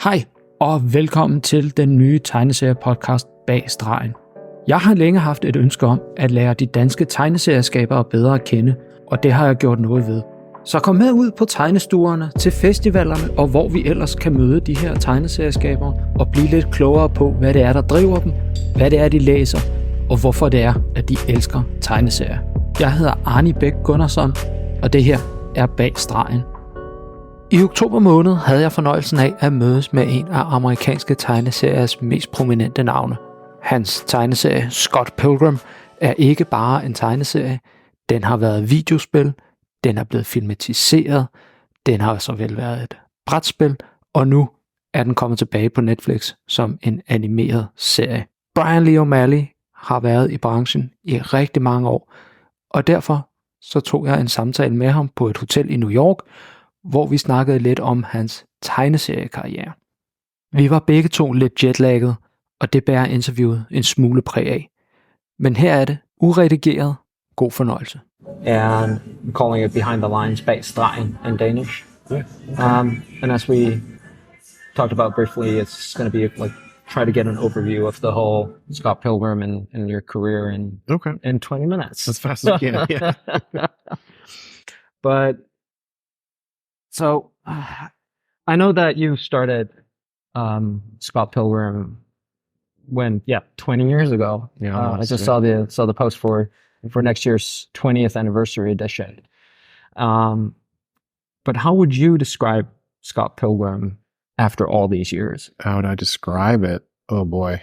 Hej og velkommen til den nye tegneseriepodcast Bag Stregen. Jeg har længe haft et ønske om at lære de danske tegneserieskabere bedre at kende, og det har jeg gjort noget ved. Så kom med ud på tegnestuerne, til festivalerne og hvor vi ellers kan møde de her tegneserieskabere og blive lidt klogere på, hvad det er, der driver dem, hvad det er, de læser, og hvorfor det er, at de elsker tegneserier. Jeg hedder Arne Bæk Gunnarsson, og det her er Bag Stregen. I oktober måned havde jeg fornøjelsen af at mødes med en af amerikanske tegneseriers mest prominente navne. Hans tegneserie Scott Pilgrim er ikke bare en tegneserie, den har været videospil, den er blevet filmatiseret, den har såvel været et brætspil, og nu er den kommet tilbage på Netflix som en animeret serie. Bryan Lee O'Malley har været i branchen i rigtig mange år, og derfor så tog jeg en samtale med ham på et hotel i New York, hvor vi snakkede lidt om hans tegneseriekarriere. Vi var begge to lidt jetlagget, og det bærer interviewet en smule præg af. Men her er det, uredigeret, god fornøjelse. And I'm calling it Behind the Lines, Bag Stregen in Danish. Yeah. And as we talked about briefly, it's going to be like try to get an overview of the whole Scott Pilgrim and your career in 20 minutes. As fast as we can, yeah. But so I know that you started Scott Pilgrim 20 years ago. Yeah, I just saw the post for next year's 20th anniversary edition. But how would you describe Scott Pilgrim after all these years? How would I describe it? Oh boy.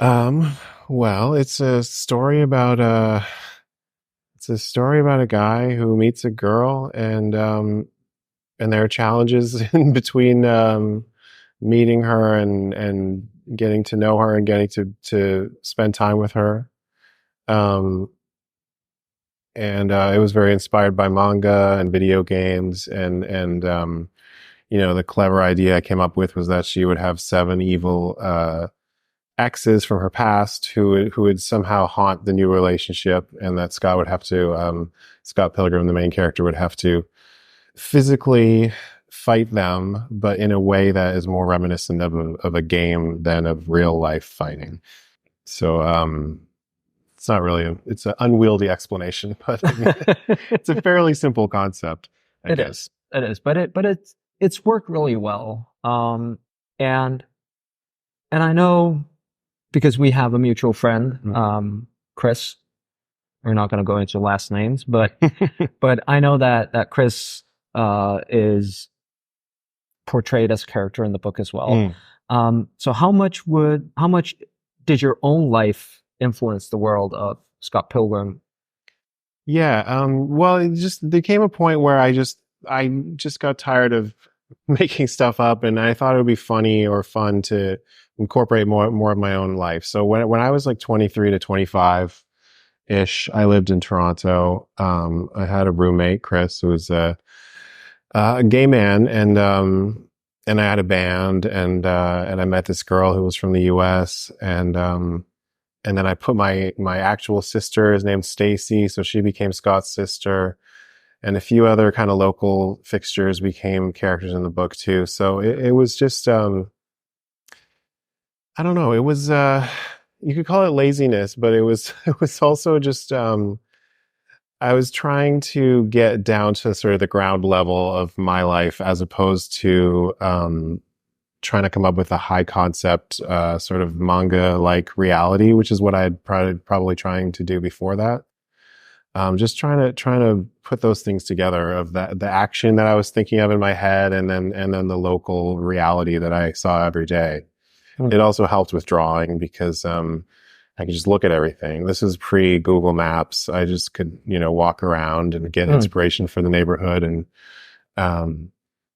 Well, it's a story about a guy who meets a girl, and there are challenges in between meeting her and getting to know her and getting to spend time with her. It was very inspired by manga and video games, and the clever idea I came up with was that she would have 7 evil exes from her past who would somehow haunt the new relationship, and that Scott Pilgrim, the main character, would have to physically fight them, but in a way that is more reminiscent of a game than of real life fighting. So it's not really it's an unwieldy explanation, but it's a fairly simple concept, I guess. It is, but it's worked really well. And I know, because we have a mutual friend, Chris. We're not going to go into last names, but but I know that Chris is portrayed as a character in the book as well. So how much did your own life influence the world of Scott Pilgrim? Yeah, well, there came a point where I just got tired of making stuff up, and I thought it would be funny or fun to incorporate more of my own life. So when I was like 23 to 25 ish, I lived in Toronto. I had a roommate, Chris, who was a gay man, and I had a band, and I met this girl who was from the US, and then I put my actual sister is named Stacy, so she became Scott's sister, and a few other kind of local fixtures became characters in the book too. So it was just I don't know. It was you could call it laziness, but it was also just I was trying to get down to sort of the ground level of my life, as opposed to trying to come up with a high concept sort of manga like reality, which is what I had probably trying to do before that. Just trying to put those things together, of the action that I was thinking of in my head, and then the local reality that I saw every day. It also helped with drawing, because I could just look at everything. This is pre-Google Maps. I just could, walk around and get inspiration for the neighborhood, and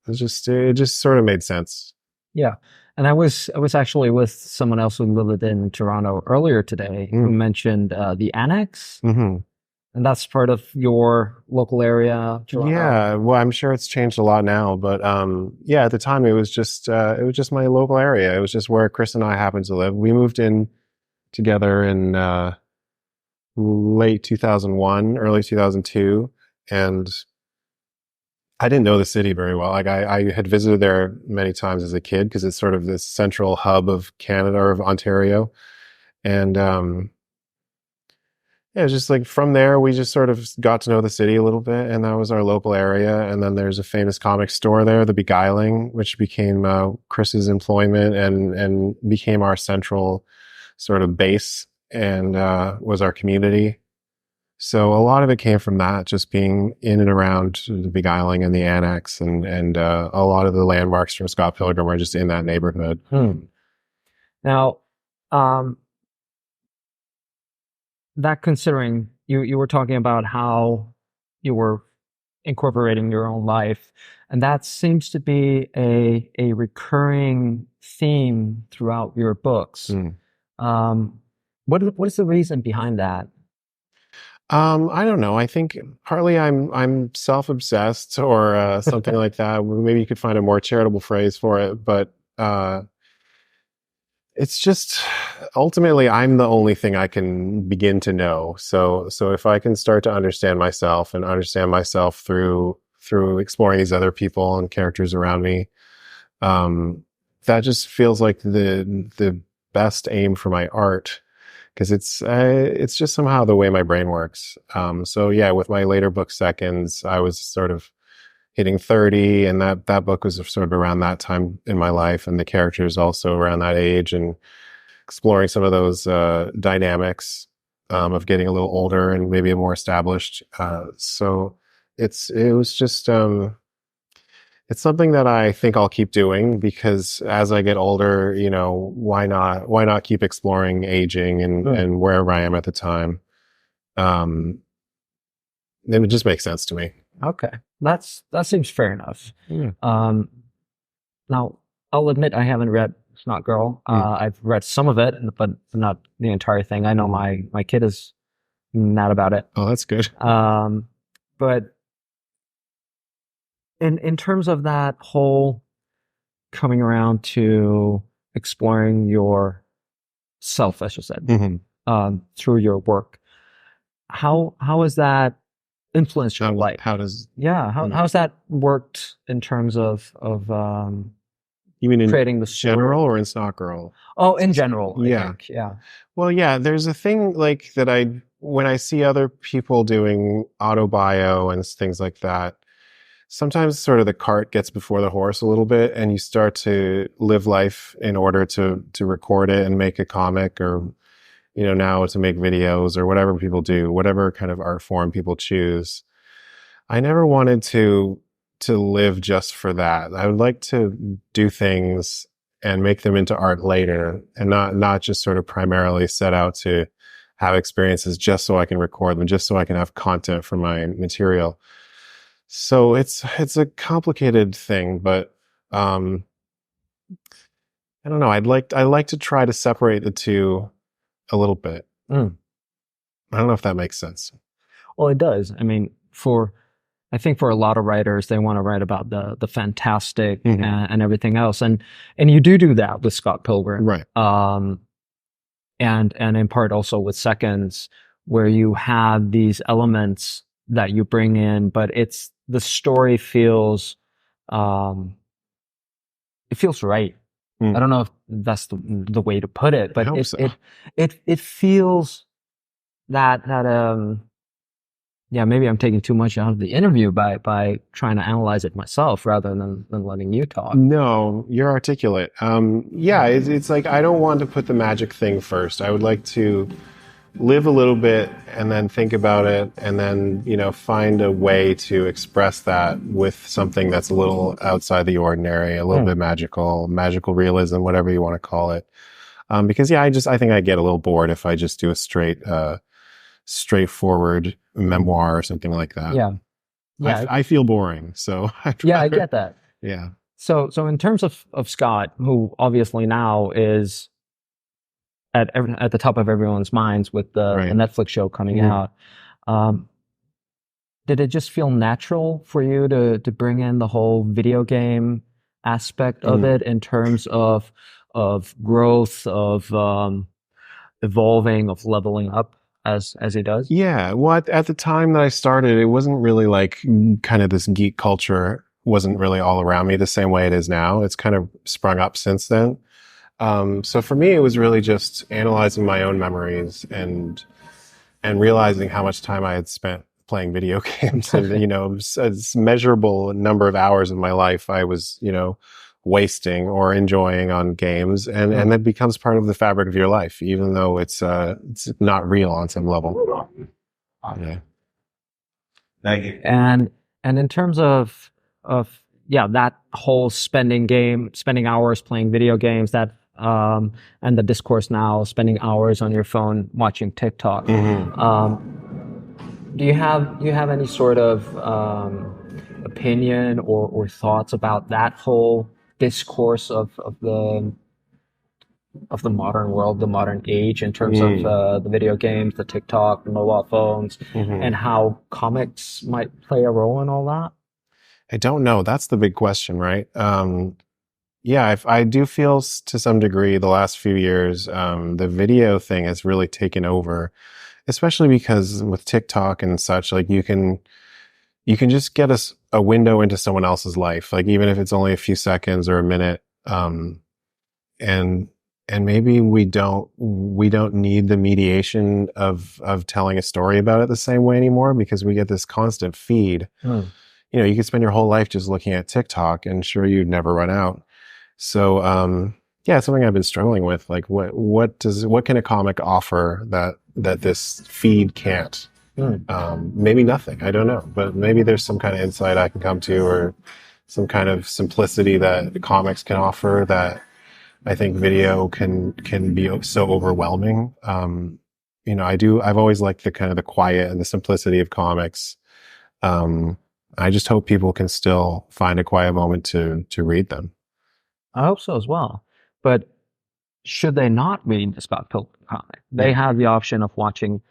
it just sort of made sense. Yeah. And I was actually with someone else who lived in Toronto earlier today, who mentioned the Annex. Mm-hmm. And that's part of your local area, Toronto. Yeah, well, I'm sure it's changed a lot now, but at the time it was just my local area. It was just where Chris and I happened to live. We moved in together in late 2001, early 2002, and I didn't know the city very well. Like I had visited there many times as a kid because it's sort of this central hub of Canada or of Ontario. And yeah, it was just like from there, we just sort of got to know the city a little bit, and that was our local area. And then there's a famous comic store there, The Beguiling, which became Chris's employment and became our central sort of base and was our community. So a lot of it came from that, just being in and around The Beguiling and the Annex, and a lot of the landmarks from Scott Pilgrim are just in that neighborhood. Now, um, that considering you were talking about how you were incorporating your own life, and that seems to be a recurring theme throughout your books. What is the reason behind that? I don't know. I think partly I'm self-obsessed or something like that. Maybe you could find a more charitable phrase for it, but it's just ultimately I'm the only thing I can begin to know. So if I can start to understand myself and understand myself through exploring these other people and characters around me, that just feels like the best aim for my art, because it's just somehow the way my brain works. So yeah, with my later book Seconds, I was sort of hitting 30, and that book was sort of around that time in my life, and the characters also around that age, and exploring some of those dynamics of getting a little older and maybe more established. So it was just it's something that I think I'll keep doing, because as I get older, you know, why not keep exploring aging and wherever I am at the time. It would just make sense to me. Okay, that seems fair enough. Yeah. Now, I'll admit I haven't read Snot Girl. I've read some of it, but not the entire thing. I know my kid is mad about it. Oh, that's good. But in terms of that whole coming around to exploring your self, as you said, through your work, how has that influenced your life? How does how's that worked in terms of you mean in creating the story? General or in Snot Girl? Oh, in general, I Yeah. think. Yeah. Well, yeah, there's a thing like that when I see other people doing autobio and things like that, sometimes sort of the cart gets before the horse a little bit, and you start to live life in order to record it and make a comic, or, you know, now to make videos or whatever people do, whatever kind of art form people choose. I never wanted to live just for that. I would like to do things and make them into art later, and not just sort of primarily set out to have experiences just so I can record them, just so I can have content for my material. So it's a complicated thing, but I don't know. I like to try to separate the two a little bit. I don't know if that makes sense. Well, it does. I mean, I think for a lot of writers, they want to write about the fantastic and everything else, and you do that with Scott Pilgrim, Right? And in part also with Seconds, where you have these elements that you bring in, but the story feels, it feels right. I don't know if that's the way to put it, but it feels that yeah, maybe I'm taking too much out of the interview by trying to analyze it myself rather than letting you talk. No, you're articulate. Yeah, it's like I don't want to put the magic thing first. I would like to live a little bit and then think about it, and then, you know, find a way to express that with something that's a little outside the ordinary, a little bit magical realism, whatever you want to call it. Because yeah, I think I get a little bored if I just do a straightforward memoir or something like that. Yeah. I feel boring, so I get that. Yeah. So in terms of Scott, who obviously now is at the top of everyone's minds with the Netflix show coming out, did it just feel natural for you to bring in the whole video game aspect of it in terms of growth, of evolving, of leveling up? as he does? Yeah. Well, at the time that I started, it wasn't really like kind of this geek culture wasn't really all around me the same way it is now. It's kind of sprung up since then. So for me, it was really just analyzing my own memories and realizing how much time I had spent playing video games and, a measurable number of hours of my life I was, wasting or enjoying on games. And that becomes part of the fabric of your life, even though it's not real on some level. Yeah. Thank you. And in terms of that whole spending hours playing video games, that and the discourse now, spending hours on your phone watching TikTok. Do you have any sort of opinion or thoughts about that whole discourse of the modern world, the modern age, in terms of the video games, the TikTok, the mobile phones, and how comics might play a role in all that? I don't know. That's the big question, right? Yeah, I do feel to some degree the last few years, the video thing has really taken over, especially because with TikTok and such, like you can just get a window into someone else's life, like even if it's only a few seconds or a minute. And maybe we don't need the mediation of telling a story about it the same way anymore, because we get this constant feed. You could spend your whole life just looking at TikTok and sure you'd never run out. So, yeah, it's something I've been struggling with. Like what can a comic offer that this feed can't? Maybe nothing. I don't know, but maybe there's some kind of insight I can come to, or some kind of simplicity that the comics can offer that I think video can be so overwhelming. I've always liked the kind of the quiet and the simplicity of comics. I just hope people can still find a quiet moment to read them. I hope so as well. But should they not read the Scott Pilgrim comic? They have the option of watching,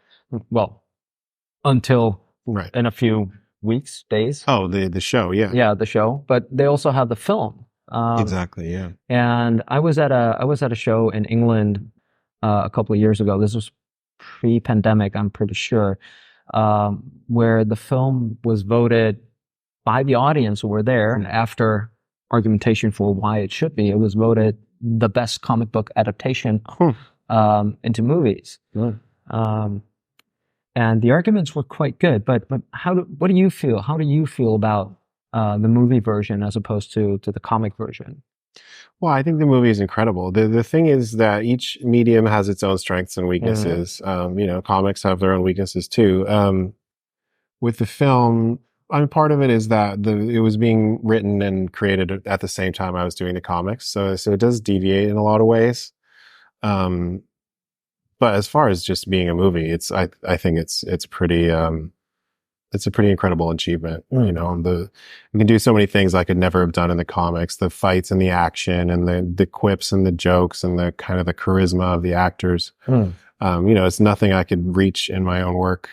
well, until in a few weeks, days. Oh, the show, yeah. Yeah, the show. But they also have the film. Exactly, yeah. And I was at a show in England a couple of years ago. This was pre-pandemic, I'm pretty sure, where the film was voted by the audience who were there, and after argumentation for why it should be, it was voted the best comic book adaptation into movies. And the arguments were quite good. But what do you feel? How do you feel about the movie version as opposed to the comic version? Well, I think the movie is incredible. The thing is that each medium has its own strengths and weaknesses. Comics have their own weaknesses too. With the film, part of it is that it was being written and created at the same time I was doing the comics, so it does deviate in a lot of ways. But as far as just being a movie, I think it's pretty. It's a pretty incredible achievement. You can do so many things I could never have done in the comics. The fights and the action and the quips and the jokes and the kind of the charisma of the actors. It's nothing I could reach in my own work,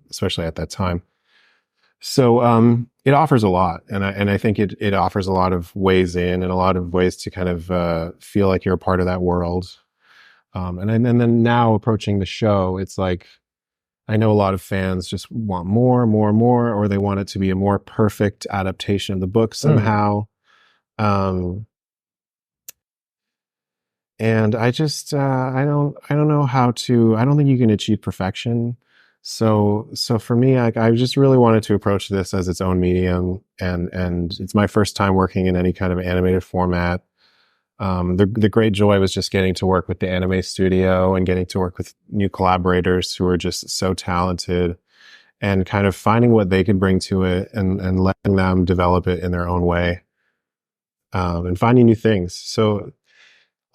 especially at that time. So it offers a lot, and I think it offers a lot of ways in and a lot of ways to kind of feel like you're a part of that world. And then now approaching the show, it's like, I know a lot of fans just want more, or they want it to be a more perfect adaptation of the book somehow. And I just, I don't know how to, I don't think you can achieve perfection. So for me, I just really wanted to approach this as its own medium, and it's my first time working in any kind of animated format. The great joy was just getting to work with the anime studio and getting to work with new collaborators who are just so talented, and kind of finding what they could bring to it and letting them develop it in their own way, and finding new things. So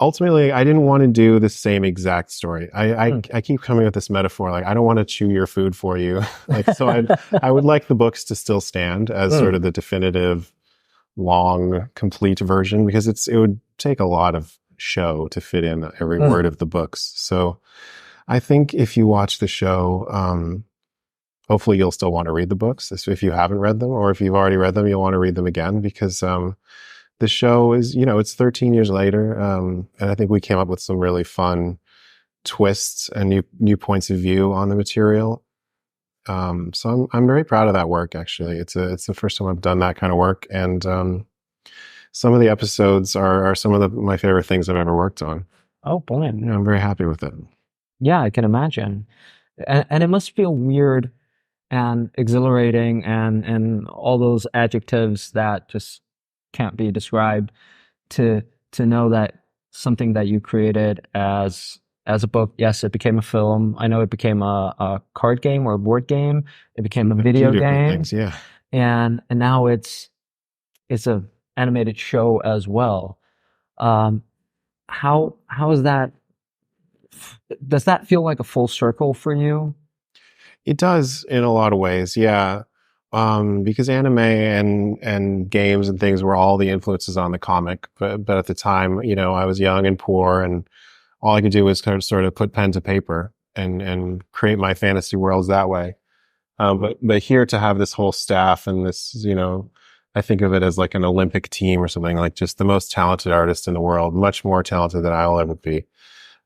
ultimately, I didn't want to do the same exact story. I keep coming with this metaphor, like I don't want to chew your food for you. I would like the books to still stand as sort of the definitive, long, complete version, because it would take a lot of show to fit in every word of the books. So I think if you watch the show, hopefully you'll still want to read the books if you haven't read them, or if you've already read them, you'll want to read them again, because the show is, it's 13 years later, and I think we came up with some really fun twists and new points of view on the material. So I'm very proud of that work. Actually, it's the first time I've done that kind of work, and some of the episodes are some of my favorite things I've ever worked on. Oh, brilliant. I'm very happy with it. Yeah, I can imagine. And it must feel weird and exhilarating and all those adjectives that just can't be described to know that something that you created as a book, yes, it became a film. I know it became a card game or a board game. It became a video different game. things, yeah. And now it's a animated show as well. How is that? Does that feel like a full circle for you? It does in a lot of ways, yeah. Because anime and games and things were all the influences on the comic, but at the time, I was young and poor, and all I could do was sort of put pen to paper and create my fantasy worlds that way. But here to have this whole staff and this, I think of it as like an Olympic team or something, like just the most talented artist in the world, much more talented than I'll ever be.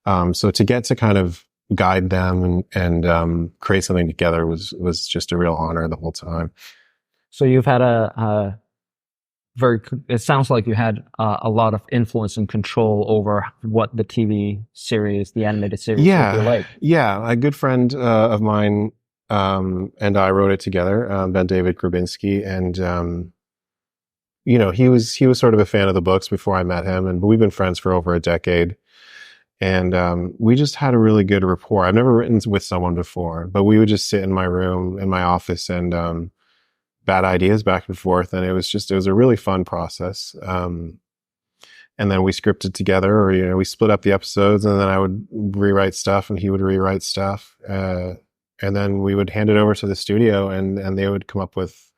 So to get to kind of guide them and create something together was just a real honor the whole time. So you've had it sounds like you had a lot of influence and control over what the TV series, the animated series would be like. Yeah. A good friend of mine and I wrote it together, Ben David Grabinski, and he was sort of a fan of the books before I met him, and we've been friends for over a decade. And we just had a really good rapport. I've never written with someone before, but we would just sit in my room, in my office, and bat ideas back and forth. And it was a really fun process. And then we scripted together, or, we split up the episodes, and then I would rewrite stuff and he would rewrite stuff. And then we would hand it over to the studio, and they would come up with,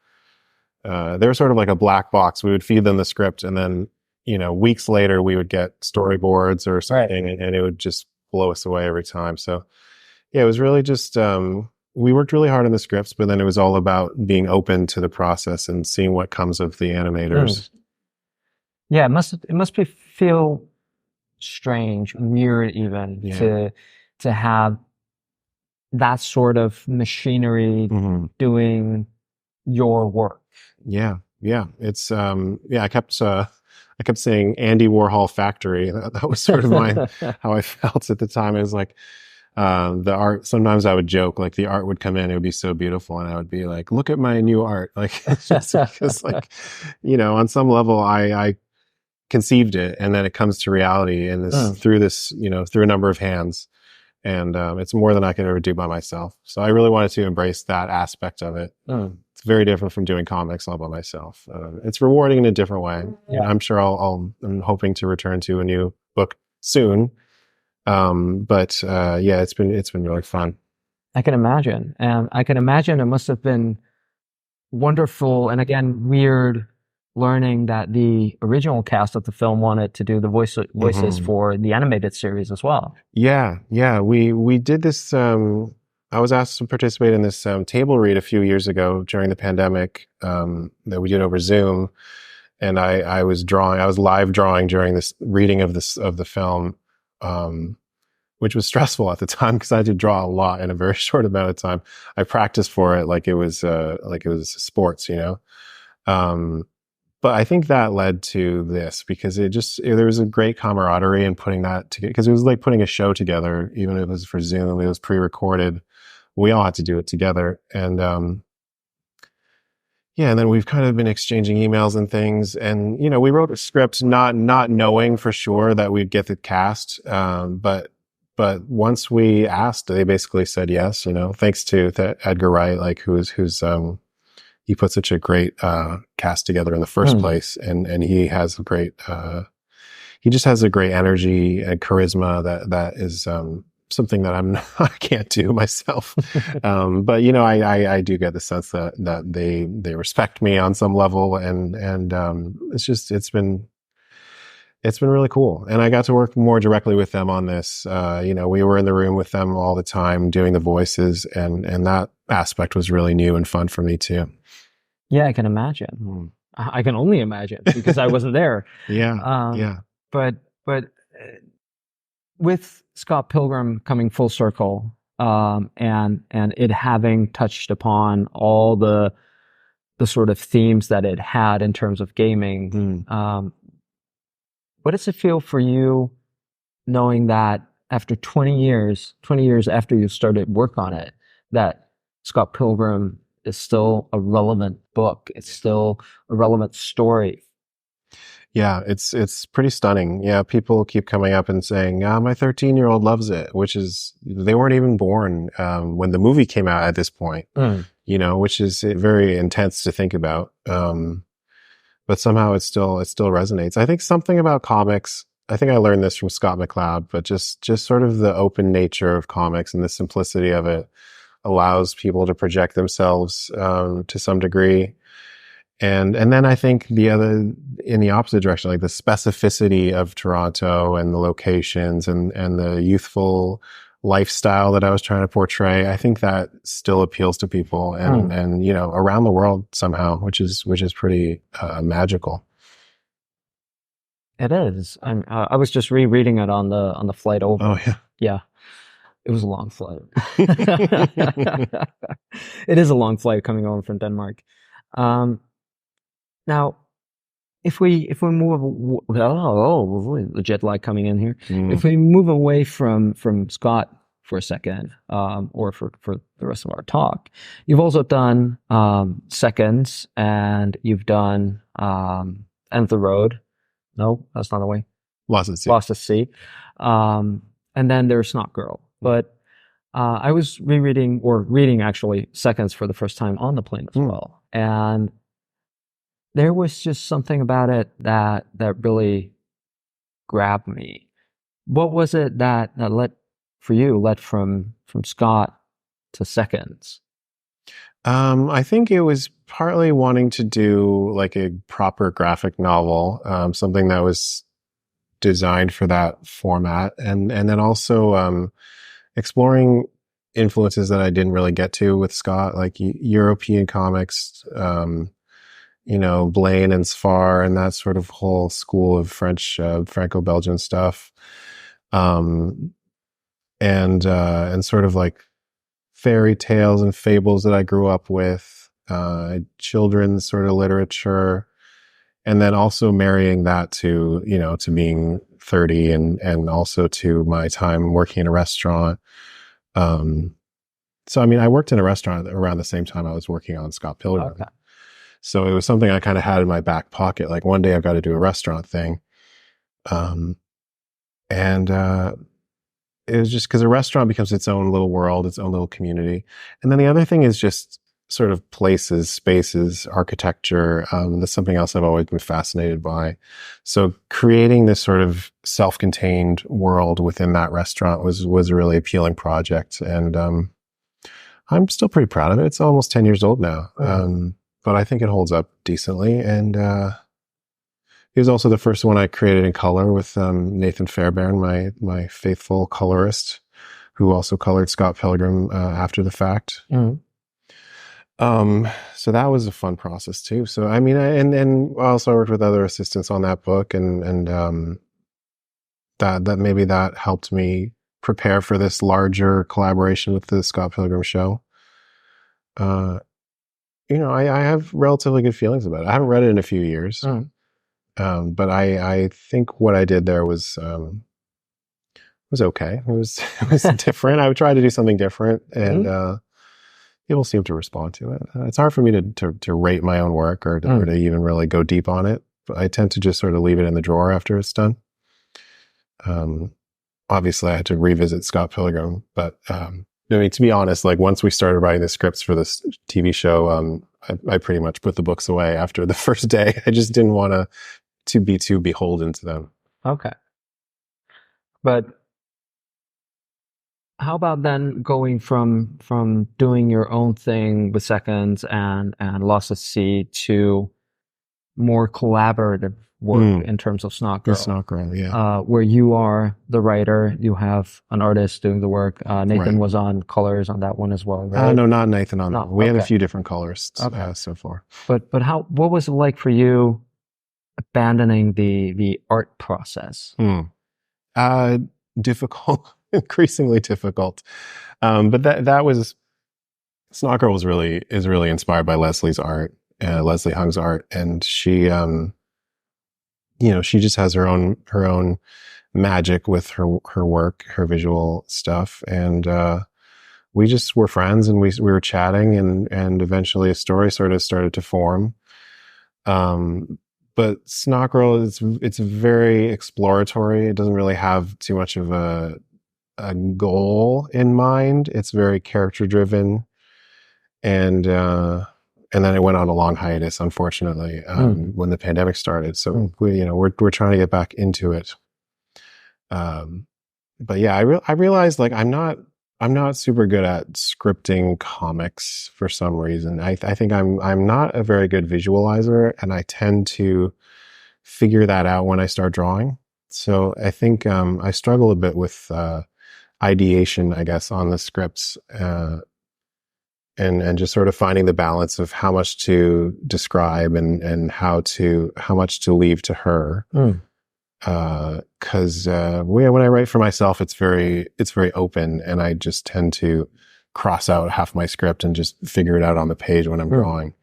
they were sort of like a black box. We would feed them the script, and then, weeks later we would get storyboards or something, right, and it would just blow us away every time. So yeah, it was really just, we worked really hard on the scripts, but then it was all about being open to the process and seeing what comes of the animators. Yeah, it must feel strange, weird even, to have that sort of machinery doing your work. Yeah. It's I kept saying Andy Warhol factory. That was sort of how I felt at the time. It was like, the art, sometimes I would joke, like the art would come in, it would be so beautiful, and I would be like, look at my new art. Like, just because, like, on some level I conceived it, and then it comes to reality and through a number of hands. And it's more than I could ever do by myself. So I really wanted to embrace that aspect of it. It's very different from doing comics all by myself. It's rewarding in a different way. Yeah. I'm sure I'm hoping to return to a new book soon. But yeah, it's been really fun. I can imagine. And I can imagine it must have been wonderful and, again, weird learning that the original cast of the film wanted to do the voices for the animated series as well. Yeah. We did this. I was asked to participate in this table read a few years ago during the pandemic that we did over Zoom, and I was live drawing during this reading of the film, which was stressful at the time because I had to draw a lot in a very short amount of time. I practiced for it like it was sports, But I think that led to this because there was a great camaraderie in putting that together, because it was like putting a show together, even if it was for Zoom, it was pre-recorded. We all had to do it together. And, and then we've kind of been exchanging emails and things. And, we wrote a script, not knowing for sure that we'd get the cast. But once we asked, they basically said yes, thanks to Edgar Wright, like who's he put such a great cast together in the first place, and he has he just has a great energy and charisma that is something that I can't do myself. But I do get the sense that they respect me on some level, and it's been really cool. And I got to work more directly with them on this. We were in the room with them all the time doing the voices, and that aspect was really new and fun for me too. Yeah, I can imagine. I can only imagine because I wasn't there. Yeah. But with Scott Pilgrim coming full circle, and it having touched upon all the sort of themes that it had in terms of gaming, what does it feel for you knowing that after 20 years after you started work on it, that Scott Pilgrim is still a relevant book, it's still a relevant story? Yeah, it's pretty stunning. Yeah, people keep coming up and saying, my 13-year-old loves it, which is, they weren't even born when the movie came out at this point, which is very intense to think about. But somehow it still resonates. I think something about comics, I think I learned this from Scott McCloud, but just sort of the open nature of comics and the simplicity of it allows people to project themselves to some degree. And then I think in the opposite direction, like the specificity of Toronto and the locations and the youthful lifestyle that I was trying to portray, I think that still appeals to people and around the world somehow, which is pretty magical. It is. I was just rereading it on the flight over. Oh yeah. Yeah. It was a long flight. It is a long flight coming over from Denmark. Now, if we move, the jet lag coming in here. If we move away from Scott for a second, or for the rest of our talk, you've also done Seconds, and you've done End of the Road. No, that's not the way. Lost at Sea. Lost at Sea. And then there's Snot Girl. But I was reading actually Seconds for the first time on the plane as well, and there was just something about it that really grabbed me. What was it that led from Scott to Seconds? I think it was partly wanting to do like a proper graphic novel, something that was designed for that format, and then also exploring influences that I didn't really get to with Scott, like European comics, Blaine and Sfar and that sort of whole school of French, Franco-Belgian stuff. And sort of like fairy tales and fables that I grew up with, children's sort of literature, and then also marrying that to being 30 and also to my time working in a restaurant. So, I mean, I worked in a restaurant around the same time I was working on Scott Pilgrim. Okay. So it was something I kind of had in my back pocket. Like one day I've got to do a restaurant thing. It was just because a restaurant becomes its own little world, its own little community. And then the other thing is just sort of places, spaces, architecture. That's something else I've always been fascinated by. So creating this sort of self-contained world within that restaurant was a really appealing project. And I'm still pretty proud of it. It's almost 10 years old now. But I think it holds up decently. And he was also the first one I created in color with Nathan Fairbairn, my faithful colorist, who also colored Scott Pilgrim after the fact. So that was a fun process too. So I mean, and also I worked with other assistants on that book, and that maybe that helped me prepare for this larger collaboration with the Scott Pilgrim show. I have relatively good feelings about it. I haven't read it in a few years. But I think what I did there was okay. It was different. I would try to do something different, and people seem to respond to it. It's hard for me to rate my own work or to even really go deep on it. But I tend to just sort of leave it in the drawer after it's done. Obviously, I had to revisit Scott Pilgrim, but I mean, to be honest, like once we started writing the scripts for this TV show, I pretty much put the books away after the first day. I just didn't want to be too beholden to them. Okay. But how about then going from doing your own thing with Seconds and Lost at Sea to more collaborative work in terms of Snot Girl? Snot Girl, yeah. Where you are the writer, you have an artist doing the work. Nathan was on colors on that one as well, right? No, not Nathan on that one. We had a few different colorists so far. But what was it like for you abandoning the art process? difficult, increasingly difficult. But that was Snot Girl is really inspired by Leslie's art, Leslie Hung's art, and she she just has her own magic with her work, her visual stuff, and we just were friends, and we were chatting, and eventually a story sort of started to form. But Snot Girl it's very exploratory. It doesn't really have too much of a goal in mind. It's very character driven, and then it went on a long hiatus, unfortunately, when the pandemic started. So we're trying to get back into it. But yeah, I realized like I'm not super good at scripting comics for some reason. I think I'm not a very good visualizer, and I tend to figure that out when I start drawing. So I think I struggle a bit with ideation, I guess, on the scripts, and just sort of finding the balance of how much to describe and how much to leave to her. Cause when I write for myself, it's very open, and I just tend to cross out half my script and just figure it out on the page when I'm drawing.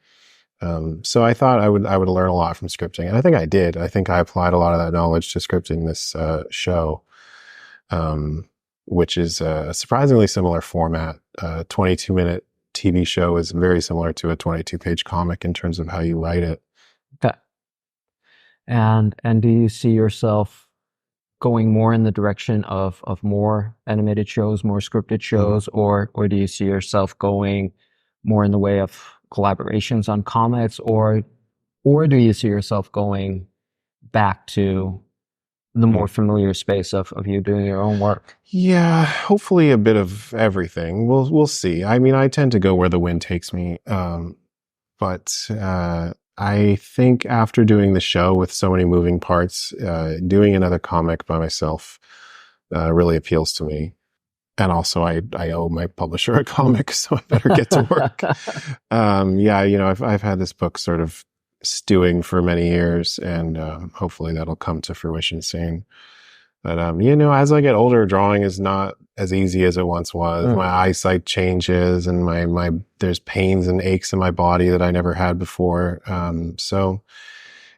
So I thought I would learn a lot from scripting, and I think I did. I think I applied a lot of that knowledge to scripting this show, which is a surprisingly similar format. 22-minute TV show is very similar to a 22-page comic in terms of how you write it. Okay. And do you see yourself going more in the direction of more animated shows, more scripted shows, or do you see yourself going more in the way of collaborations on comics, or do you see yourself going back to the more familiar space of you doing your own work? Yeah, hopefully a bit of everything. We'll see. I mean, I tend to go where the wind takes me. But I think after doing the show with so many moving parts, doing another comic by myself really appeals to me. And also I owe my publisher a comic, so I better get to work. I've had this book sort of stewing for many years, and hopefully that'll come to fruition soon. But as I get older, drawing is not as easy as it once was. My eyesight changes, and my there's pains and aches in my body that I never had before. So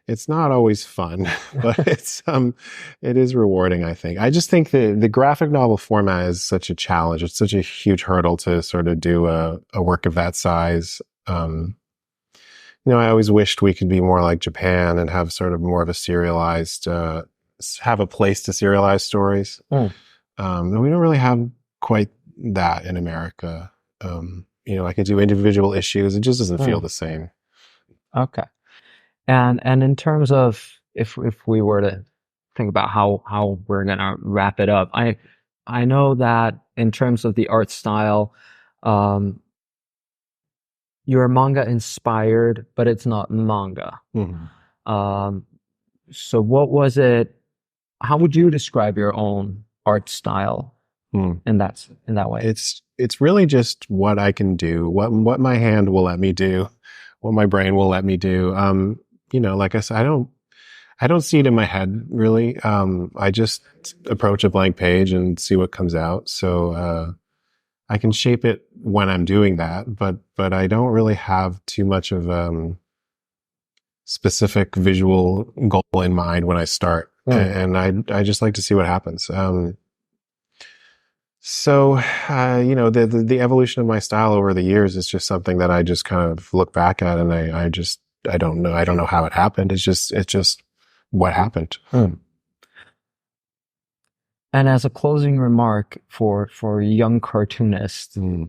it's not always fun, but it is rewarding, I think. I just think the graphic novel format is such a challenge. It's such a huge hurdle to sort of do a work of that size. I always wished we could be more like Japan and have sort of more of a serialized, have a place to serialize stories. We don't really have quite that in America. I could do individual issues. It just doesn't feel the same. Okay. And in terms of if we were to think about how we're gonna wrap it up, I know that in terms of the art style, you're manga inspired, but it's not manga. So what was it? How would you describe your own art style in that way? It's really just what I can do, what my hand will let me do, what my brain will let me do. Like I said, I don't see it in my head really. I just approach a blank page and see what comes out. So I can shape it when I'm doing that, but I don't really have too much of specific visual goal in mind when I start, and I just like to see what happens. The evolution of my style over the years is just something that I just kind of look back at, and I don't know how it happened. It's just what happened. And as a closing remark for young cartoonists who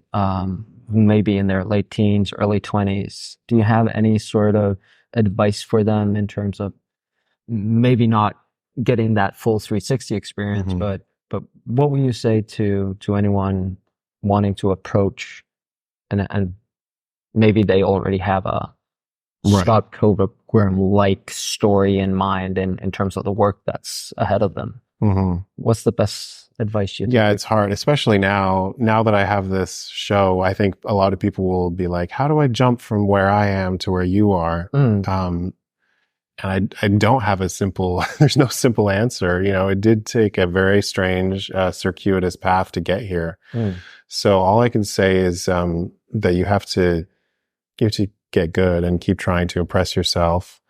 may be in their late teens, early 20s, do you have any sort of advice for them in terms of maybe not getting that full 360 experience, but what would you say to anyone wanting to approach and maybe they already have a Scott Pilgrim-like story in mind in terms of the work that's ahead of them? What's the best advice you think? Yeah, it's hard, especially now that I have this show. I think a lot of people will be like, how do I jump from where I am to where you are? I don't have a simple, there's no simple answer. It did take a very strange, circuitous path to get here. So all I can say is, that you have to get good and keep trying to impress yourself,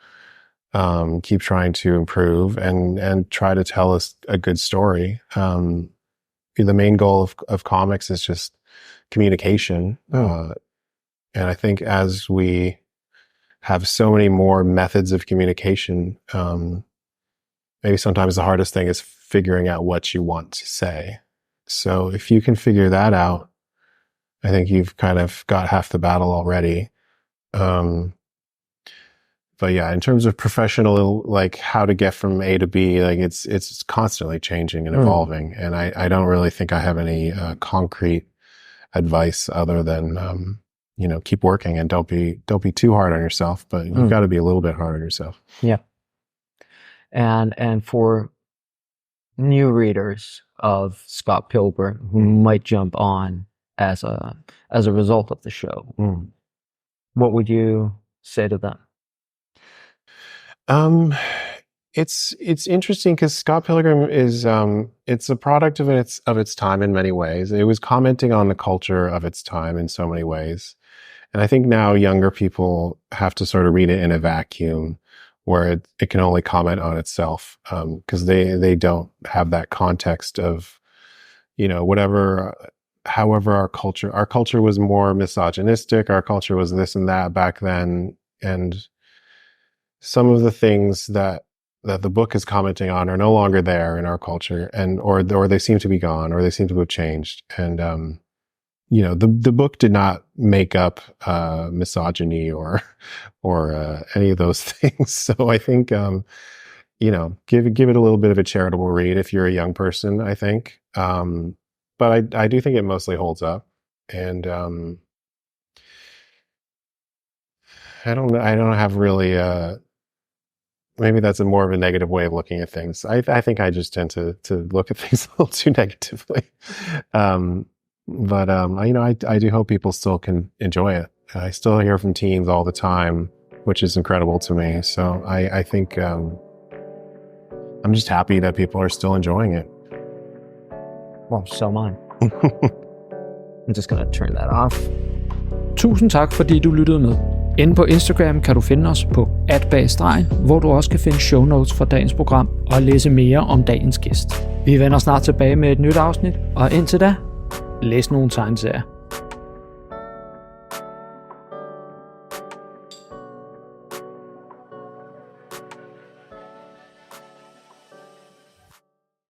keep trying to improve and try to tell us a good story. The main goal of comics is just communication. And I think as we have so many more methods of communication, maybe sometimes the hardest thing is figuring out what you want to say. So if you can figure that out, I think you've kind of got half the battle already. But yeah, in terms of professional, like how to get from A to B, like it's constantly changing and evolving. And I don't really think I have any concrete advice other than, keep working and don't be too hard on yourself, but you've got to be a little bit hard on yourself. Yeah. And for new readers of Scott Pilgrim who might jump on as a result of the show, what would you say to them? It's interesting because Scott Pilgrim is it's a product of its time in many ways. It was commenting on the culture of its time in so many ways. And I think now younger people have to sort of read it in a vacuum where it can only comment on itself, because they don't have that context of, however our culture was more misogynistic, our culture was this and that back then, and some of the things that the book is commenting on are no longer there in our culture, or they seem to be gone, or they seem to have changed. And the book did not make up misogyny or any of those things. So I think give it a little bit of a charitable read if you're a young person, I think. But I do think it mostly holds up, and I don't have really maybe that's more of a negative way of looking at things. I think I just tend to look at things a little too negatively. But I do hope people still can enjoy it. I still hear from teens all the time, which is incredible to me. So I think I'm just happy that people are still enjoying it. Well, so am I. I'm just gonna turn that off. Tusind tak, fordi du lyttede med. Inde på Instagram kan du finde os på @bagstregen, hvor du også kan finde show notes fra dagens program og læse mere om dagens gæst. Vi vender snart tilbage med et nyt afsnit, og indtil da, læs nogle tegneserier.